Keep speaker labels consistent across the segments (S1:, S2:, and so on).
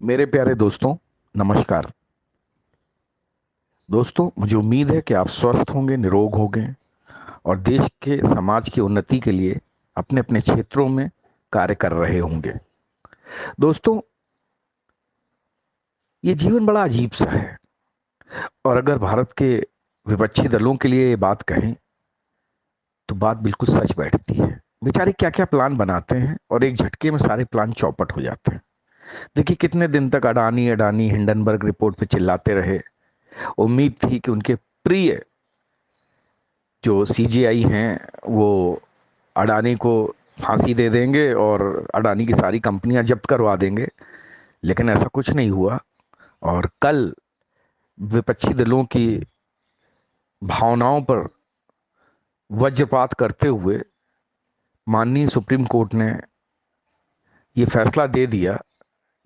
S1: मेरे प्यारे दोस्तों, नमस्कार। दोस्तों, मुझे उम्मीद है कि आप स्वस्थ होंगे, निरोग होंगे और देश के समाज की उन्नति के लिए अपने अपने क्षेत्रों में कार्य कर रहे होंगे। दोस्तों, ये जीवन बड़ा अजीब सा है और अगर भारत के विपक्षी दलों के लिए ये बात कहें तो बात बिल्कुल सच बैठती है। बेचारे क्या क्या प्लान बनाते हैं और एक झटके में सारे प्लान चौपट हो जाते हैं। देखिए, कितने दिन तक अडानी अडानी हिंडनबर्ग रिपोर्ट पे चिल्लाते रहे। उम्मीद थी कि उनके प्रिय जो सीजीआई हैं वो अडानी को फांसी दे देंगे और अडानी की सारी कंपनियां जब्त करवा देंगे। लेकिन ऐसा कुछ नहीं हुआ और कल विपक्षी दलों की भावनाओं पर वज्रपात करते हुए माननीय सुप्रीम कोर्ट ने ये फैसला दे दिया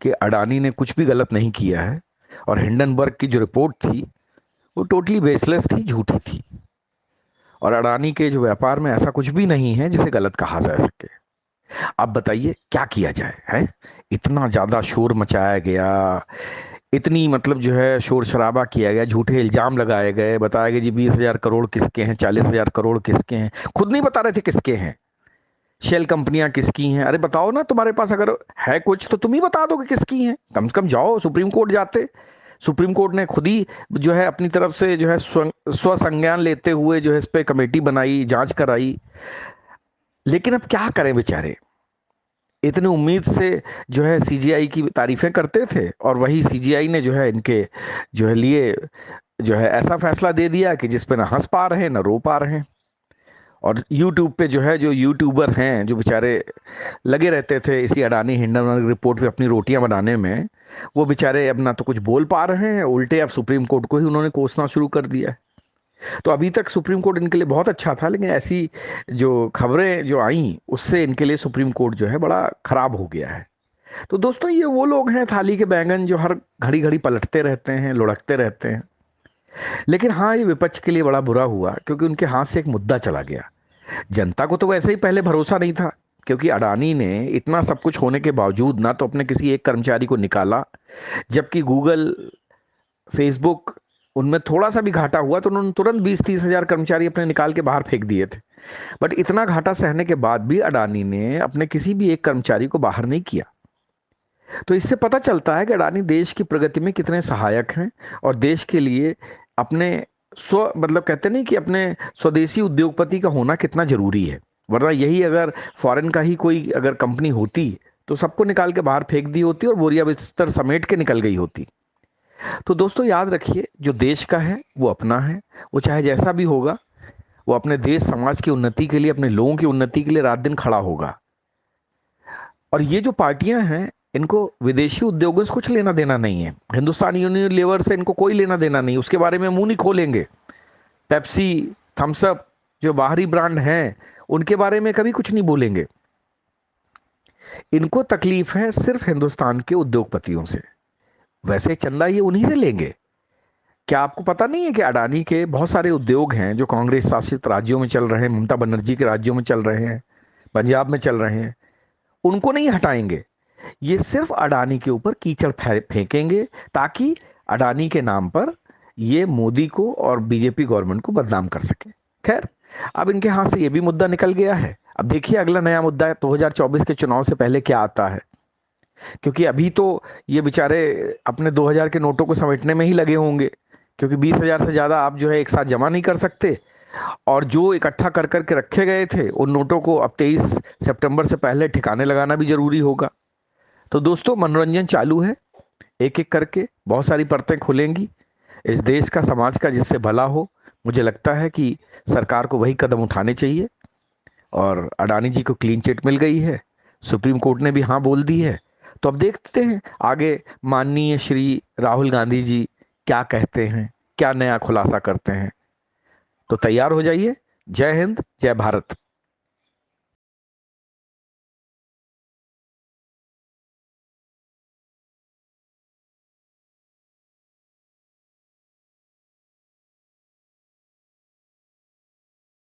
S1: कि अडानी ने कुछ भी गलत नहीं किया है और हिंडनबर्ग की जो रिपोर्ट थी वो टोटली बेसलेस थी, झूठी थी और अडानी के जो व्यापार में ऐसा कुछ भी नहीं है जिसे गलत कहा जा सके। अब बताइए क्या किया जाए, है? इतना ज्यादा शोर मचाया गया, इतनी मतलब जो है शोर शराबा किया गया, झूठे इल्जाम लगाए गए, बताया गया जी 20,000 करोड़ किसके हैं, 40,000 करोड़ किसके हैं। खुद नहीं बता रहे थे किसके हैं। शेल कंपनियां किसकी हैं? अरे बताओ ना, तुम्हारे पास अगर है कुछ तो तुम ही बता दो कि किसकी हैं। कम से कम जाओ सुप्रीम कोर्ट जाते। सुप्रीम कोर्ट ने खुद ही जो है अपनी तरफ से जो है स्व संज्ञान लेते हुए जो है इस पे कमेटी बनाई, जांच कराई। लेकिन अब क्या करें बेचारे, इतने उम्मीद से जो है सीजीआई की तारीफें करते थे और वही सीजीआई ने जो है इनके जो है लिए जो है ऐसा फैसला दे दिया कि जिस पे ना हंस पा रहे हैं ना रो पा रहे हैं। और यूट्यूब पे जो है जो यूट्यूबर हैं जो बेचारे लगे रहते थे इसी अडानी हिंडनबर्ग रिपोर्ट पे अपनी रोटियां बनाने में, वो बेचारे अब ना तो कुछ बोल पा रहे हैं, उल्टे अब सुप्रीम कोर्ट को ही उन्होंने कोसना शुरू कर दिया है। तो अभी तक सुप्रीम कोर्ट इनके लिए बहुत अच्छा था, लेकिन ऐसी जो खबरें जो आई उससे इनके लिए सुप्रीम कोर्ट जो है बड़ा खराब हो गया है। तो दोस्तों, ये वो लोग हैं थाली के बैंगन जो हर घड़ी घड़ी पलटते रहते हैं, लुढ़कते रहते हैं। लेकिन हाँ, ये विपक्ष के लिए बड़ा बुरा हुआ क्योंकि उनके हाथ से एक मुद्दा चला गया। जनता को तो वैसे ही पहले भरोसा नहीं था क्योंकि अडानी ने इतना सब कुछ होने के बावजूद ना तो अपने किसी एक कर्मचारी को निकाला, जबकि गूगल, फेसबुक, उनमें थोड़ा सा भी घाटा हुआ तो उन्होंने तुरंत 20-30 हजार कर्मचारी अपने निकाल के बाहर फेंक दिए थे। बट इतना घाटा सहने के बाद भी अडानी ने अपने किसी भी एक कर्मचारी को बाहर नहीं किया। तो इससे पता चलता है कि अडानी देश की प्रगति में कितने सहायक हैं और देश के लिए अपने स्व मतलब कहते नहीं कि अपने स्वदेशी उद्योगपति का होना कितना जरूरी है। वरना यही अगर फॉरेन का ही कोई अगर कंपनी होती तो सबको निकाल के बाहर फेंक दी होती और बोरिया बिस्तर समेट के निकल गई होती। तो दोस्तों, याद रखिए, जो देश का है वो अपना है। वो चाहे जैसा भी होगा, वो अपने देश समाज की उन्नति के लिए, अपने लोगों की उन्नति के लिए रात दिन खड़ा होगा। और ये जो पार्टियां हैं, इनको विदेशी उद्योगों से कुछ लेना देना नहीं है। हिंदुस्तान यूनिलीवर से इनको कोई लेना देना नहीं, उसके बारे में मुंह नहीं खोलेंगे। पेप्सी, थम्सअप, जो बाहरी ब्रांड हैं, उनके बारे में कभी कुछ नहीं बोलेंगे। इनको तकलीफ है सिर्फ हिंदुस्तान के उद्योगपतियों से। वैसे चंदा ये उन्हीं से लेंगे। क्या आपको पता नहीं है कि अडानी के बहुत सारे उद्योग हैं जो कांग्रेस शासित राज्यों में चल रहे हैं, ममता बनर्जी के राज्यों में चल रहे हैं, पंजाब में चल रहे हैं। उनको नहीं हटाएंगे। ये सिर्फ अडानी के ऊपर कीचड़ फेंकेंगे ताकि अडानी के नाम पर ये मोदी को और बीजेपी गवर्नमेंट को बदनाम कर सके। खैर, अब इनके हाथ से ये भी मुद्दा निकल गया है। अब देखिए अगला नया मुद्दा 2024 के चुनाव से पहले क्या आता है। क्योंकि अभी तो ये बेचारे अपने 2000 के नोटों को समेटने में ही लगे होंगे, क्योंकि 20,000 से ज्यादा आप जो है एक साथ जमा नहीं कर सकते। और जो इकट्ठा कर करके रखे गए थे उन नोटों को अब 23 सितंबर से पहले ठिकाने लगाना भी जरूरी होगा। तो दोस्तों, मनोरंजन चालू है। एक एक करके बहुत सारी परतें खुलेंगी इस देश का, समाज का, जिससे भला हो। मुझे लगता है कि सरकार को वही कदम उठाने चाहिए। और अडानी जी को क्लीन चिट मिल गई है, सुप्रीम कोर्ट ने भी हाँ बोल दी है। तो अब देखते हैं आगे माननीय श्री राहुल गांधी जी क्या कहते हैं, क्या नया खुलासा करते हैं। तो तैयार हो जाइए। जय हिंद, जय भारत।